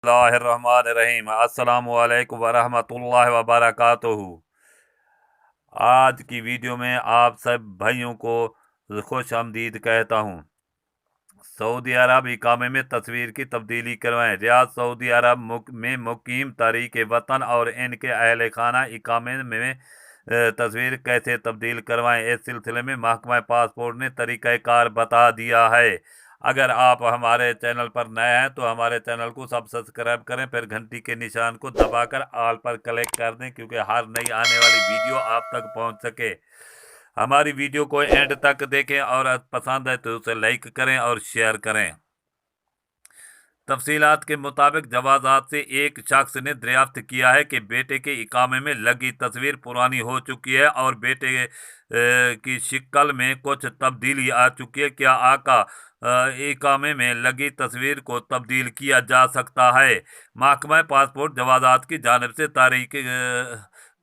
बिस्मिल्लाहिर्रहमानिर्रहीम। अस्सलामु अलैकुम वरहमतुल्लाहि वबरकातुहू। आज की वीडियो में आप सब भाइयों को खुश आमदीद कहता हूँ। सऊदी अरब इकामे में तस्वीर की तब्दीली करवाएं। रियाद सऊदी अरब में मुकीम तारीक वतन और इनके अहल खाना इकामे में तस्वीर कैसे तब्दील करवाएं, इस सिलसिले में महकमा पासपोर्ट ने तरीक़ाकार बता दिया है। अगर आप हमारे चैनल पर नए हैं तो हमारे चैनल को सब्सक्राइब करें, फिर घंटी के निशान को दबाकर ऑल पर क्लिक कर दें, क्योंकि हर नई आने वाली वीडियो आप तक पहुंच सके। हमारी वीडियो को एंड तक देखें और पसंद है तो उसे लाइक करें और शेयर करें। तफसीलात के मुताबिक जवाजात से एक शख्स ने दरियाफ्त किया है कि बेटे के इकामे में लगी तस्वीर पुरानी हो चुकी है और बेटे की शिक्ल में कुछ तब्दीली आ चुकी है। क्या आका इकामे में लगी तस्वीर को तब्दील किया जा सकता है? महकमा पासपोर्ट जवाजात की जानिब से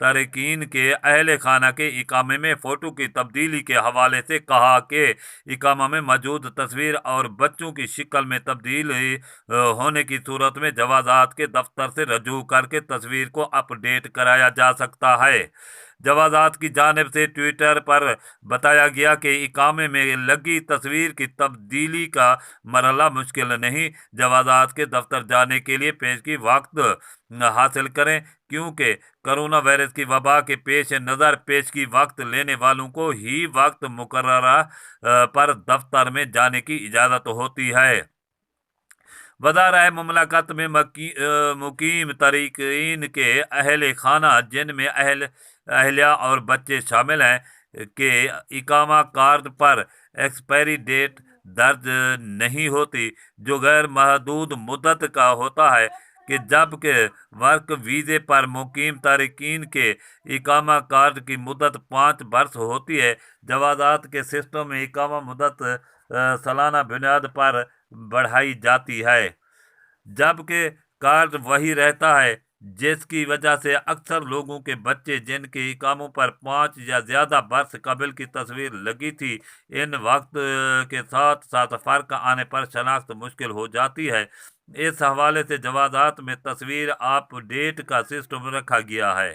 तारकीन के अहल खाना के इकामे में फ़ोटो की तब्दीली के हवाले से कहा कि इकामा में मौजूद तस्वीर और बच्चों की शिक्ल में तब्दीली होने की सूरत में जवाजात के दफ्तर से रजू करके तस्वीर को अपडेट कराया जा सकता है। जवाजात की जानिब से ट्विटर पर बताया गया कि इकामे में लगी तस्वीर की तब्दीली का मरहला मुश्किल नहीं। जवाजात के दफ्तर जाने के लिए पेशगी वक्त हासिल करें, क्योंकि कोरोना वायरस की वबा के पेश नज़र पेशगी वक्त लेने वालों को ही वक्त मुकर्ररा पर दफ्तर में जाने की इजाज़त होती है। वज़ारा ममलकत में मुकीम तारकीन के अहल खाना, जिनमें अहलिया और बच्चे शामिल हैं, के इकामा कार्ड पर एक्सपायरी डेट दर्ज नहीं होती, जो गैर महदूद मुद्दत का होता है, कि जबकि वर्क वीज़े पर मुकीम तारकीन के इकामा कार्ड की मुद्दत 5 बरस होती है। जवाजात के सिस्टम में इकामा मुद्दत सालाना बुनियाद पर बढ़ाई जाती है, जबकि कार्ड वही रहता है, जिसकी वजह से अक्सर लोगों के बच्चे जिनके इकामों पर 5 या ज़्यादा बरस कबल की तस्वीर लगी थी, इन वक्त के साथ साथ फ़र्क आने पर शनाख्त मुश्किल हो जाती है। इस हवाले से जवाजात में तस्वीर अपडेट का सिस्टम रखा गया है।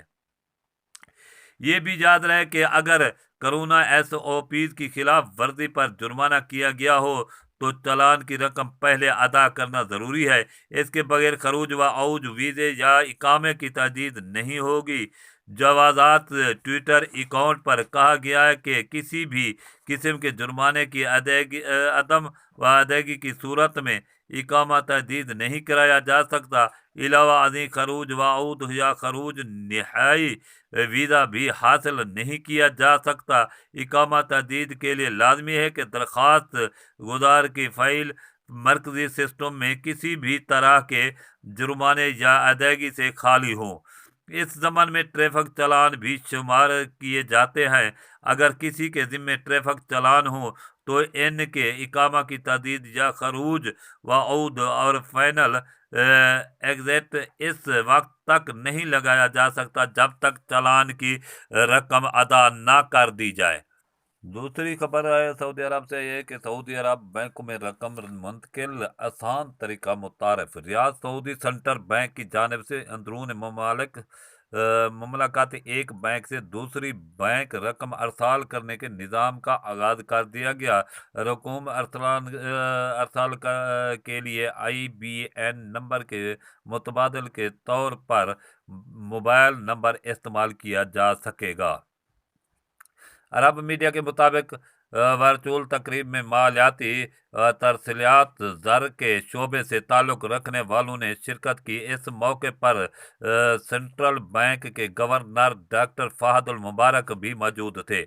ये भी याद रहे कि अगर कोरोना SOPs की खिलाफ वर्जी पर जुर्माना किया गया हो तो चालान की रकम पहले अदा करना ज़रूरी है। इसके बगैर खरूज व औज वीज़े या इकामे की तजदीद नहीं होगी। जवाजात ट्विटर अकाउंट पर कहा गया है कि किसी भी किस्म के जुर्माने की अदम व अदायगी की सूरत में इकामा तजदीद नहीं कराया जा सकता। अलावा अजी खरूज व औद या खरूज नहाई वीज़ा भी हासिल नहीं किया जा सकता। इकामा तजदीद के लिए लाजमी है कि दरख्वास्त गुजार की फ़ाइल मरकज़ी सिस्टम में किसी भी तरह के जुर्माने या अदायगी से खाली हो। इस ज़मन में ट्रैफिक चालान भी शुमार किए जाते हैं। अगर किसी के ज़िम्मे ट्रैफिक चालान हो तो इनके इकामा की तजदीद या खरूज व औद और फाइनल एग्जिट इस वक्त तक नहीं लगाया जा सकता जब तक चालान की रकम अदा ना कर दी जाए। दूसरी खबर है सऊदी अरब से, ये कि सऊदी अरब बैंकों में रकम मुंतकिल आसान तरीका मुतारफ। रियाद सऊदी सेंट्रल बैंक की जानिब से अंदरून ममलकत एक बैंक से दूसरी बैंक रकम अरसाल करने के निज़ाम का आगाज़ कर दिया गया। रकूम अरसाल के लिए IBN नंबर के मुतबादल के तौर पर मोबाइल नंबर इस्तेमाल किया जा सकेगा। अरब मीडिया के मुताबिक वर्चुअल तकरीब में मालियाती तरसीलात ज़र के शोबे से ताल्लुक़ रखने वालों ने शिरकत की। इस मौके पर सेंट्रल बैंक के गवर्नर डॉक्टर फ़हद मुबारक भी मौजूद थे।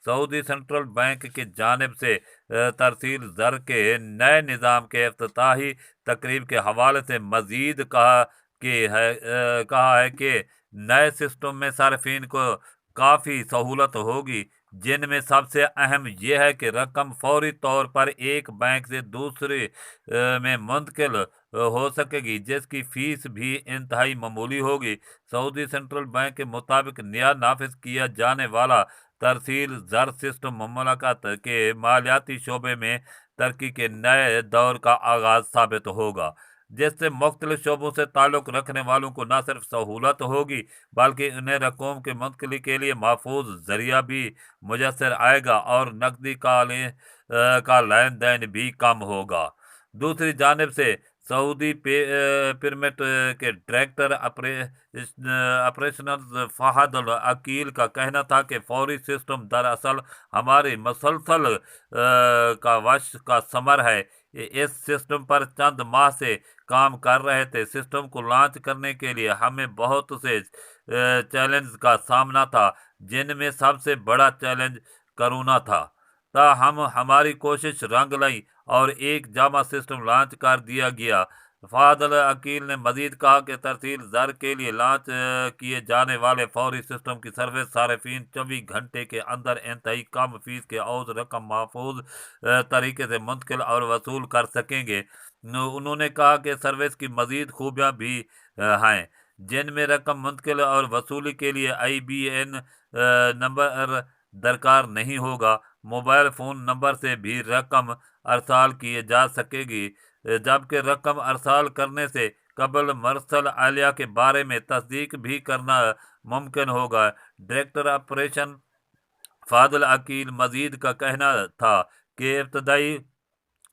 सऊदी सेंट्रल बैंक की जानिब से तरसील ज़र के नए निज़ाम के इफ्तिताही तकरीब के हवाले से मज़ीद कहा है कि नए सिस्टम में सार्फिन को काफ़ी सहूलत होगी, जिनमें सबसे अहम यह है कि रकम फौरी तौर पर एक बैंक से दूसरे में मुंतकिल हो सकेगी, जिसकी फ़ीस भी इंतहाई मामूली होगी। सऊदी सेंट्रल बैंक के मुताबिक नया नाफिज किया जाने वाला तरसील ज़र सिस्टम ममलकत के मालियाती शोबे में तरक्की के नए दौर का आगाज़ साबित होगा। जिससे मुख्तलिफ शोबों से ताल्लुक़ रखने वालों को न सिर्फ सहूलत होगी बल्कि उन्हें रकूम की मुंतकली के लिए महफूज ज़रिया भी मुयसर आएगा और नकदी का लेन देन भी कम होगा। दूसरी जानिब से सऊदी पिरमिड के डायरेक्टर ऑपरेशनल फहद अल अकील का कहना था कि फौरी सिस्टम दरअसल हमारे मसलसल का वश का समर है। इस सिस्टम पर चंद माह से काम कर रहे थे। सिस्टम को लॉन्च करने के लिए हमें बहुत से चैलेंज का सामना था, जिनमें सबसे बड़ा चैलेंज कोरोना था। हम हमारी कोशिश रंग लाई और एक जामा सिस्टम लॉन्च कर दिया गया। फादल अकील ने मजीद कहा कि तरसील ज़र के लिए लॉन्च किए जाने वाले फौरी सिस्टम की सर्विस सार्फिन 24 घंटे के अंदर इंतहाई कम फीस के औज रकम महफूज तरीके से मुंतकिल और वसूल कर सकेंगे। उन्होंने कहा कि सर्विस की मजीद खूबियाँ भी हैं, जिनमें रकम मुंतकिल और वसूली के लिए IBN नंबर दरकार नहीं होगा। मोबाइल फ़ोन नंबर से भी रकम अरसाल किए जा सकेगी, जबकि रकम अरसाल करने से कबल मरसल आलिया के बारे में तस्दीक भी करना मुमकिन होगा। डायरेक्टर ऑपरेशन फादल अकील मजीद का कहना था कि इब्तदाई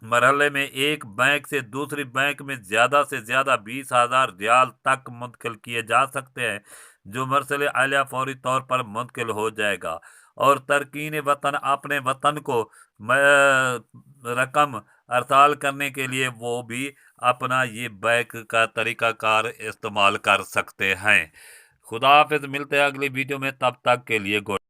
मरहले में एक बैंक से दूसरी बैंक में ज़्यादा से ज़्यादा 20,000 रियाल तक मुंतकिल किए जा सकते हैं, जो मरसल आलिया फौरी तौर पर मुंतकिल हो जाएगा। और तरकीन वतन अपने वतन को रकम अरसाल करने के लिए वो भी अपना ये बैंक का तरीक़ाकार इस्तेमाल कर सकते हैं। खुदा हाफिज़, मिलते हैं अगली वीडियो में, तब तक के लिए गुड।